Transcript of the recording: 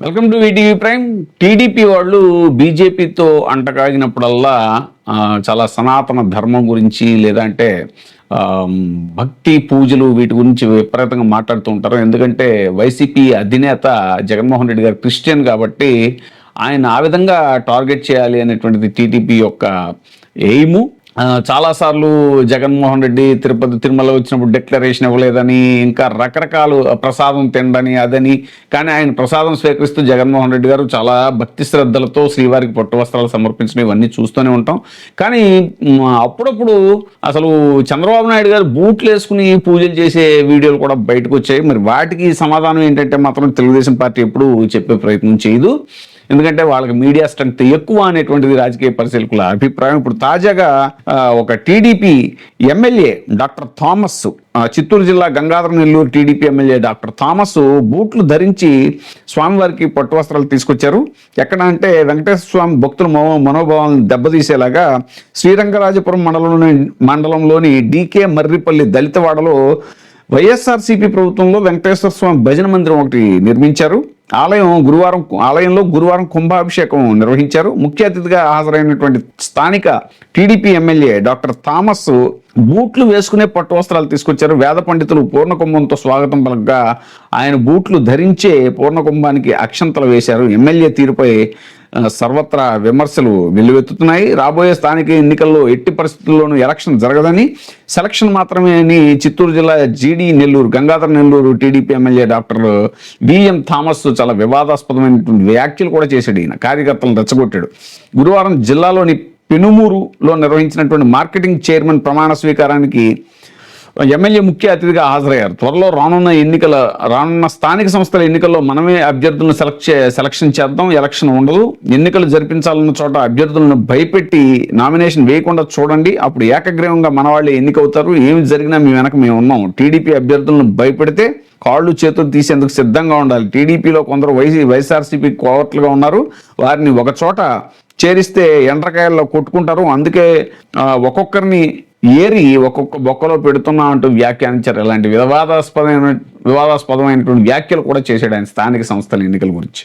Welcome to ETV prime. TDP వాళ్ళు బీజేపీతో అంటకాగినప్పుడల్లా చాలా సనాతన ధర్మం గురించి లేదంటే భక్తి పూజలు వీటి గురించి విపరీతంగా మాట్లాడుతూ ఉంటారు. ఎందుకంటే వైసీపీ అధినేత జగన్మోహన్ రెడ్డి గారు క్రిస్టియన్ కాబట్టి ఆయన ఆ విధంగా టార్గెట్ చేయాలి అనేటువంటిది టీడీపీ యొక్క ఎయిము. చాలాసార్లు జగన్మోహన్ రెడ్డి తిరుమల వచ్చినప్పుడు డిక్లరేషన్ ఇవ్వలేదని, ఇంకా రకరకాలు ప్రసాదం తినడని అదని. కానీ ఆయన ప్రసాదం స్వీకరిస్తూ జగన్మోహన్ రెడ్డి గారు చాలా భక్తి శ్రద్ధలతో శ్రీవారికి పట్టు వస్త్రాలు సమర్పించడం ఇవన్నీ చూస్తూనే ఉంటాం. కానీ అప్పుడప్పుడు అసలు చంద్రబాబు నాయుడు గారు బూట్లు వేసుకుని పూజలు చేసే వీడియోలు కూడా బయటకు వచ్చాయి. మరి వాటికి సమాధానం ఏంటంటే మాత్రం తెలుగుదేశం పార్టీ ఎప్పుడూ చెప్పే ప్రయత్నం చేయదు. ఎందుకంటే వాళ్ళకి మీడియా స్ట్రెంగ్త్ ఎక్కువ అనేటువంటిది రాజకీయ పరిశీలకుల అభిప్రాయం. ఇప్పుడు తాజాగా ఒక TDP MLA doctor Thomas, Chittoor జిల్లా Gangadhara Nellore TDP MLA doctor Thomas బూట్లు ధరించి స్వామివారికి పట్టు వస్త్రాలు తీసుకొచ్చారు. ఎక్కడ అంటే వెంకటేశ్వర స్వామి భక్తుల మనోభావాలను దెబ్బతీసేలాగా శ్రీరంగరాజపురం మండలంలోని డీకే మర్రిపల్లి దళితవాడలో వైఎస్ఆర్సీపీ ప్రభుత్వంలో వెంకటేశ్వర స్వామి భజన మందిరం ఒకటి నిర్మించారు. ఆలయంలో గురువారం కుంభాభిషేకం నిర్వహించారు. ముఖ్య అతిథిగా హాజరైనటువంటి స్థానిక టీడీపీ ఎమ్మెల్యే డాక్టర్ థామస్ బూట్లు వేసుకునే పట్టు వస్త్రాలు తీసుకొచ్చారు. వేద పండితులు పూర్ణకుంభంతో స్వాగతం పలకగా ఆయన బూట్లు ధరించే పూర్ణకుంభానికి అక్షంతలు వేశారు. ఎమ్మెల్యే తీరుపై సర్వత్రా విమర్శలు వెల్లువెత్తుతున్నాయి. రాబోయే స్థానిక ఎన్నికల్లో ఎట్టి పరిస్థితుల్లోనూ ఎలక్షన్ జరగదని, సెలక్షన్ మాత్రమే అని చిత్తూరు జిల్లా Gangadhara Nellore TDP MLA doctor VM Thomas చాలా వివాదాస్పదమైనటువంటి వ్యాఖ్యలు కూడా చేశాడు. ఈయన కార్యకర్తలను రెచ్చగొట్టాడు. గురువారం జిల్లాలోని పెనుమూరులో నిర్వహించినటువంటి మార్కెటింగ్ చైర్మన్ ప్రమాణ స్వీకారానికి ఎమ్మెల్యే ముఖ్య అతిథిగా హాజరయ్యారు. త్వరలో రానున్న స్థానిక సంస్థల ఎన్నికల్లో మనమే అభ్యర్థులను సెలక్షన్ చేద్దాం, ఎలక్షన్ ఉండదు. ఎన్నికలు జరిపించాలన్న చోట అభ్యర్థులను భయపెట్టి నామినేషన్ వేయకుండా చూడండి, అప్పుడు ఏకగ్రీవంగా మన వాళ్ళే ఎన్నికవుతారు. ఏమి జరిగినా మీ వెనక మేము ఉన్నాం. టీడీపీ అభ్యర్థులను భయపెడితే కాళ్ళు చేతులు తీసేందుకు సిద్ధంగా ఉండాలి. టీడీపీలో కొందరు వైఎస్ఆర్సీపీ కోవర్ట్లుగా ఉన్నారు. వారిని ఒక చోట చేరిస్తే ఎండ్రకాయల్లో కొట్టుకుంటారు. అందుకే ఒక్కొక్కరిని ఏరి ఒక్కొక్క బొక్కలో పెడుతున్నా అంటూ వ్యాఖ్యానించారు. ఇలాంటి వివాదాస్పదమైనటువంటి వ్యాఖ్యలు కూడా చేశాడు ఆయన స్థానిక సంస్థల ఎన్నికల గురించి.